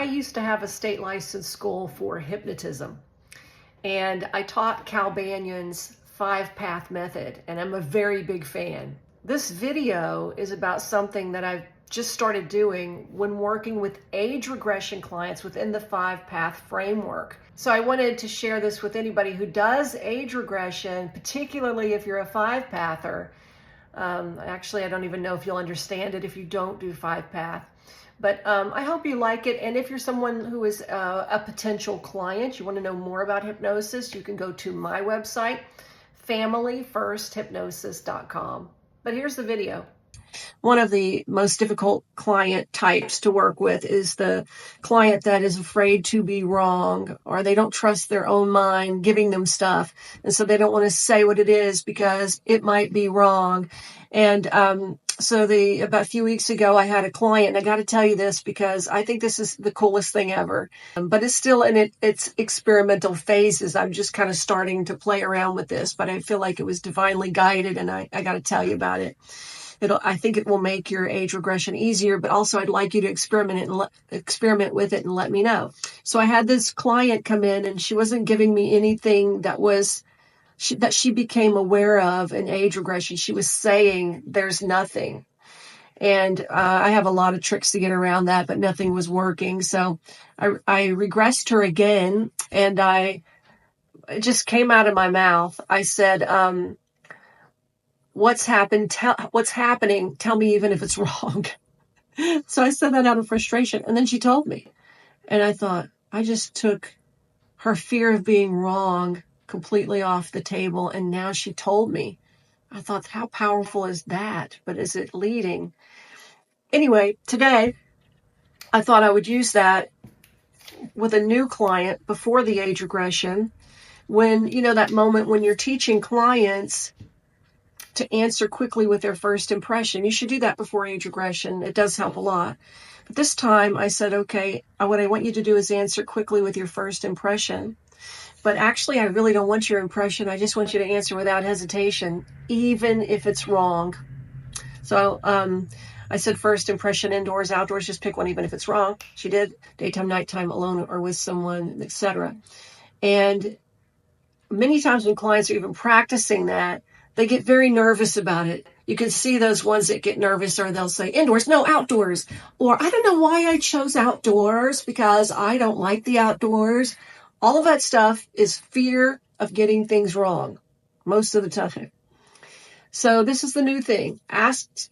I used to have a state licensed school for hypnotism, and I taught Cal Banyan's 5-path method, and I'm a very big fan. This video is about something that I've just started doing when working with age regression clients within the 5-path framework. So I wanted to share this with anybody who does age regression, particularly if you're a 5-pather. Actually, I don't even know if you'll understand it if you don't do 5-path. But I hope you like it. And if you're someone who is a potential client, you want to know more about hypnosis, you can go to my website, familyfirsthypnosis.com. But here's the video. One of the most difficult client types to work with is the client that is afraid to be wrong, or they don't trust their own mind giving them stuff. And so they don't want to say what it is because it might be wrong. And so about a few weeks ago, I had a client, and I got to tell you this because I think this is the coolest thing ever. But it's still in its experimental phases. I'm just kind of starting to play around with this, but I feel like it was divinely guided, and I got to tell you about it. I think it will make your age regression easier, but also I'd like you to experiment with it and let me know. So I had this client come in, and she wasn't giving me anything that she became aware of in age regression. She was saying there's nothing. And I have a lot of tricks to get around that, but nothing was working. So I regressed her again, and it just came out of my mouth. I said, what's happened? What's happening? Tell me even if it's wrong. So I said that out of frustration. And then she told me. And I thought, I just took her fear of being wrong completely off the table. And now she told me. I thought, how powerful is that? But is it leading? Anyway, today, I thought I would use that with a new client before the age regression. When, that moment when you're teaching clients to answer quickly with their first impression. You should do that before age regression. It does help a lot. But this time I said, okay, what I want you to do is answer quickly with your first impression. But actually, I really don't want your impression. I just want you to answer without hesitation, even if it's wrong. So I said first impression, indoors, outdoors, just pick one, even if it's wrong. She did. Daytime, nighttime, alone or with someone, etc. And many times when clients are even practicing that, they get very nervous about it. You can see those ones that get nervous, or they'll say indoors, no, outdoors. Or I don't know why I chose outdoors because I don't like the outdoors. All of that stuff is fear of getting things wrong most of the time. So this is the new thing. This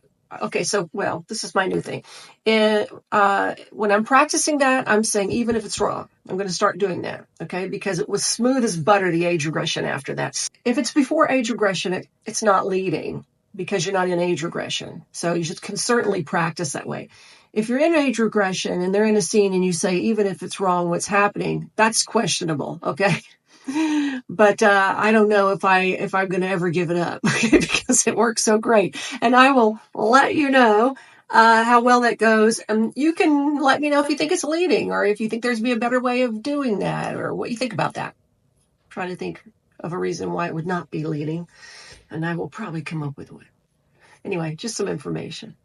is my new thing. When I'm practicing that, I'm saying, even if it's wrong, I'm going to start doing that. Okay. Because it was smooth as butter, the age regression after that. If it's before age regression, it's not leading because you're not in age regression. So you can certainly practice that way. If you're in age regression and they're in a scene and you say, even if it's wrong, what's happening, that's questionable. Okay. But I don't know if I'm going to ever give it up because it works so great. And I will let you know how well that goes. And you can let me know if you think it's leading, or if you think there's be a better way of doing that, or what you think about that. I'm trying to think of a reason why it would not be leading, and I will probably come up with one. Anyway, just some information.